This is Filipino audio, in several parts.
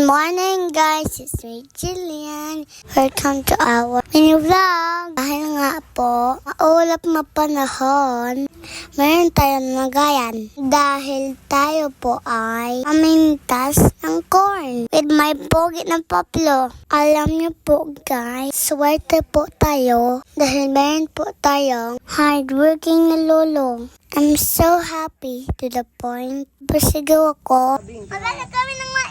morning guys, it's me Jillian. Welcome to our mini vlog. Dahil nga po, maulap na panahon, meron tayong nagayan. Dahil tayo po ay mamintas ng corn with my pogi ng paplo. Alam niyo po guys, swerte po tayo dahil meron po tayong hardworking na lolo. I'm so happy to the point. Pasigaw ako. Magana kami ng mais!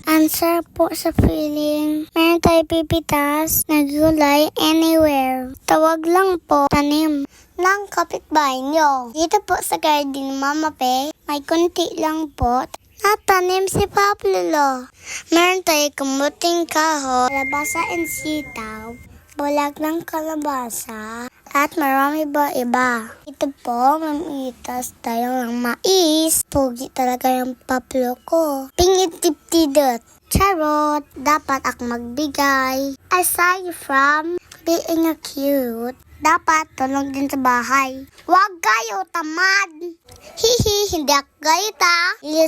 Answer po sa feeling. Meron tayo pipitas na gulay anywhere. Tawag lang po tanim ng kapitbahay nyo. Dito po sa garden Mama Pe, may kunti lang po natanim si Paplolo. Meron tayo kamuting kahoy, kalabasa and sitaw, bulag ng kalabasa, at marami ba iba. Ito po, mamitas tayo ng mais. Pogi talaga yung Paplo ko. Pingit tiptidot. Charot, dapat ako magbigay. Aside from being a cute, dapat tulong din sa bahay. Huwag kayo tamad. Hihi, hindi ako gayet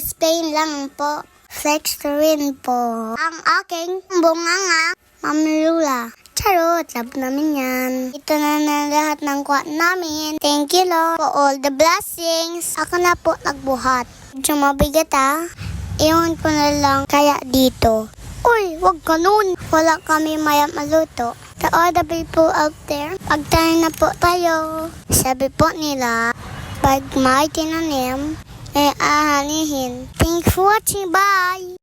Spain lang po. Flex rin po ang aking bunganga, Mamlula. Charot, love namin yan. Ito na lahat ng kuha namin. Thank you Lord for all the blessings. Ako na po nagbuhat. Medyo mabigat Iwan ko na lang kaya dito. Uy, wag ganun. Wala kami mayap maluto. To all the people out there, pagtanim na po tayo. Sabi po nila, pag may tinanim, ay ahanihin. Thanks for watching. Bye!